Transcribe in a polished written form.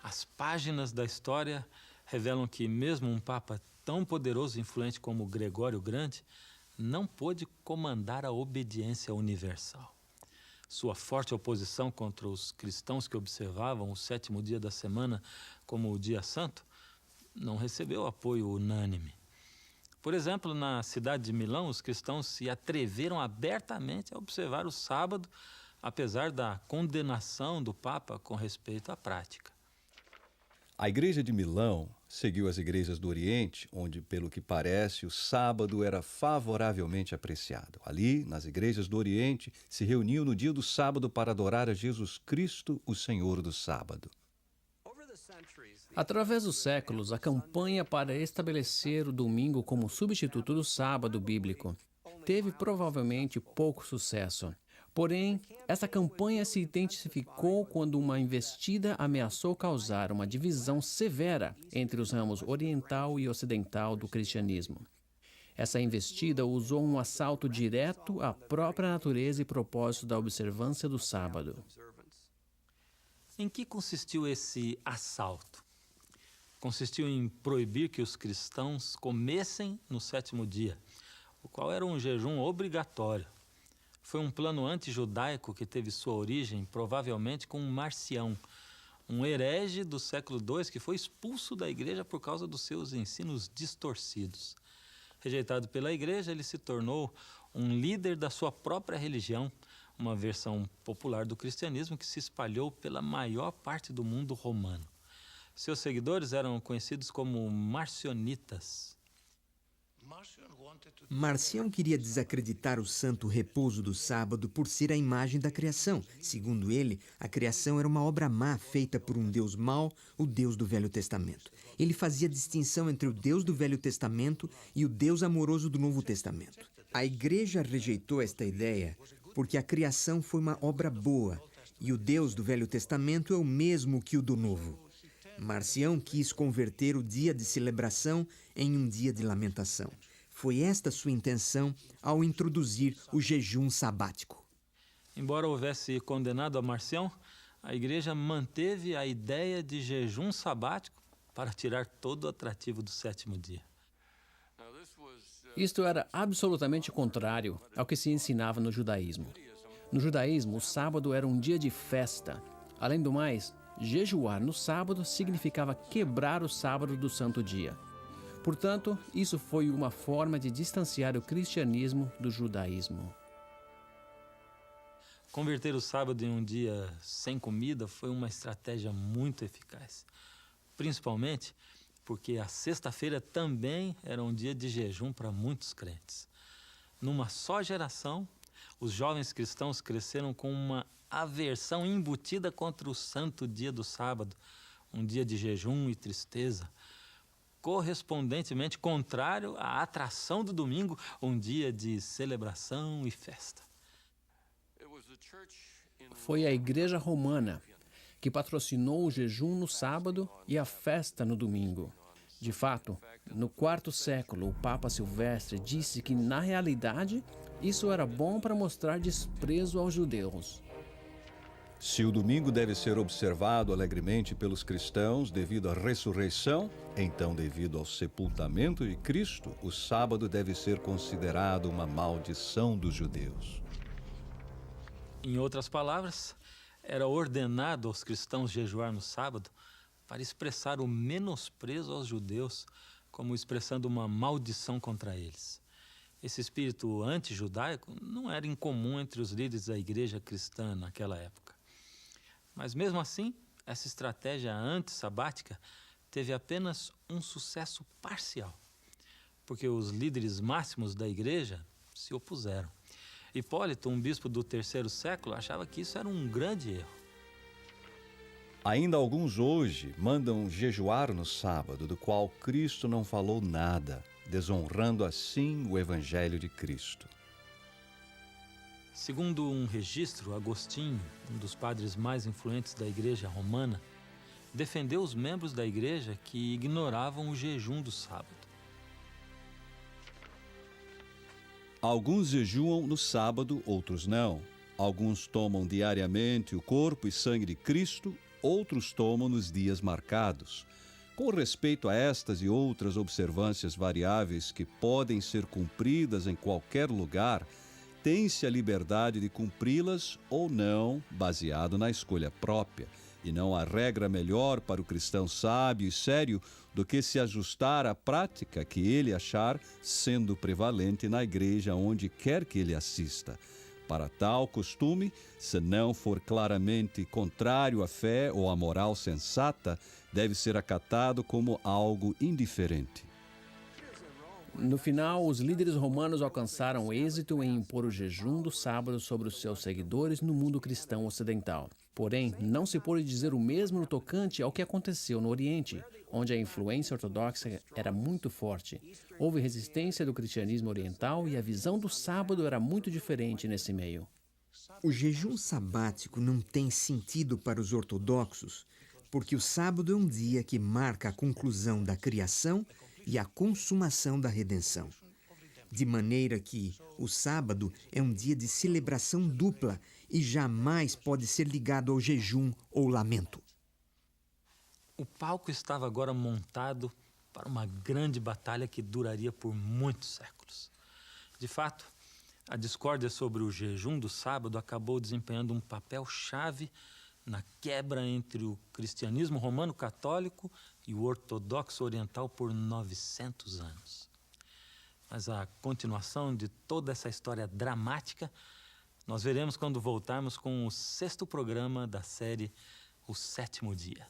As páginas da história revelam que mesmo um papa tão poderoso e influente como Gregório o Grande não pôde comandar a obediência universal. Sua forte oposição contra os cristãos que observavam o sétimo dia da semana como o dia santo não recebeu apoio unânime. Por exemplo, na cidade de Milão, os cristãos se atreveram abertamente a observar o sábado, apesar da condenação do Papa com respeito à prática. A Igreja de Milão seguiu as igrejas do Oriente, onde, pelo que parece, o sábado era favoravelmente apreciado. Ali, nas igrejas do Oriente, se reuniam no dia do sábado para adorar a Jesus Cristo, o Senhor do sábado. Através dos séculos, a campanha para estabelecer o domingo como substituto do sábado bíblico teve provavelmente pouco sucesso. Porém, essa campanha se intensificou quando uma investida ameaçou causar uma divisão severa entre os ramos oriental e ocidental do cristianismo. Essa investida usou um assalto direto à própria natureza e propósito da observância do sábado. Em que consistiu esse assalto? Consistiu em proibir que os cristãos comessem no sétimo dia, o qual era um jejum obrigatório. Foi um plano anti-judaico que teve sua origem provavelmente com Marcião, um herege do século II que foi expulso da igreja por causa dos seus ensinos distorcidos. Rejeitado pela igreja, ele se tornou um líder da sua própria religião, uma versão popular do cristianismo que se espalhou pela maior parte do mundo romano. Seus seguidores eram conhecidos como marcionitas. Marcião queria desacreditar o santo repouso do sábado por ser a imagem da criação. Segundo ele, a criação era uma obra má feita por um Deus mau, o Deus do Velho Testamento. Ele fazia distinção entre o Deus do Velho Testamento e o Deus amoroso do Novo Testamento. A igreja rejeitou esta ideia porque a criação foi uma obra boa e o Deus do Velho Testamento é o mesmo que o do Novo. Marcião quis converter o dia de celebração em um dia de lamentação. Foi esta sua intenção ao introduzir o jejum sabático. Embora houvesse condenado a Marcião, a igreja manteve a ideia de jejum sabático para tirar todo o atrativo do sétimo dia. Isto era absolutamente contrário ao que se ensinava no judaísmo. No judaísmo, o sábado era um dia de festa. Além do mais, jejuar no sábado significava quebrar o sábado do santo dia. Portanto, isso foi uma forma de distanciar o cristianismo do judaísmo. Converter o sábado em um dia sem comida foi uma estratégia muito eficaz, principalmente porque a sexta-feira também era um dia de jejum para muitos crentes. Numa só geração, os jovens cristãos cresceram com uma aversão embutida contra o santo dia do sábado, um dia de jejum e tristeza, correspondentemente contrário à atração do domingo, um dia de celebração e festa. Foi a Igreja Romana que patrocinou o jejum no sábado e a festa no domingo. De fato, no IV século, o Papa Silvestre disse que, na realidade, isso era bom para mostrar desprezo aos judeus. Se o domingo deve ser observado alegremente pelos cristãos devido à ressurreição, então, devido ao sepultamento de Cristo, o sábado deve ser considerado uma maldição dos judeus. Em outras palavras, era ordenado aos cristãos jejuar no sábado para expressar o menosprezo aos judeus, como expressando uma maldição contra eles. Esse espírito anti-judaico não era incomum entre os líderes da igreja cristã naquela época. Mas mesmo assim, essa estratégia anti-sabática teve apenas um sucesso parcial, porque os líderes máximos da igreja se opuseram. Hipólito, um bispo do III século, achava que isso era um grande erro. Ainda alguns hoje mandam jejuar no sábado, do qual Cristo não falou nada, desonrando assim o Evangelho de Cristo. Segundo um registro, Agostinho, um dos padres mais influentes da igreja romana, defendeu os membros da igreja que ignoravam o jejum do sábado. Alguns jejuam no sábado, outros não. Alguns tomam diariamente o corpo e sangue de Cristo, outros tomam nos dias marcados. Com respeito a estas e outras observâncias variáveis que podem ser cumpridas em qualquer lugar, tem-se a liberdade de cumpri-las ou não, baseado na escolha própria. E não há regra melhor para o cristão sábio e sério do que se ajustar à prática que ele achar sendo prevalente na igreja onde quer que ele assista. Para tal costume, se não for claramente contrário à fé ou à moral sensata, deve ser acatado como algo indiferente. No final, os líderes romanos alcançaram êxito em impor o jejum do sábado sobre os seus seguidores no mundo cristão ocidental. Porém, não se pode dizer o mesmo no tocante ao que aconteceu no Oriente, onde a influência ortodoxa era muito forte. Houve resistência do cristianismo oriental e a visão do sábado era muito diferente nesse meio. O jejum sabático não tem sentido para os ortodoxos, porque o sábado é um dia que marca a conclusão da criação e a consumação da redenção. De maneira que o sábado é um dia de celebração dupla e jamais pode ser ligado ao jejum ou lamento. O palco estava agora montado para uma grande batalha que duraria por muitos séculos. De fato, a discórdia sobre o jejum do sábado acabou desempenhando um papel-chave na quebra entre o cristianismo romano católico e o ortodoxo oriental por 900 anos. Mas a continuação de toda essa história dramática nós veremos quando voltarmos com o 6º programa da série O Sétimo Dia.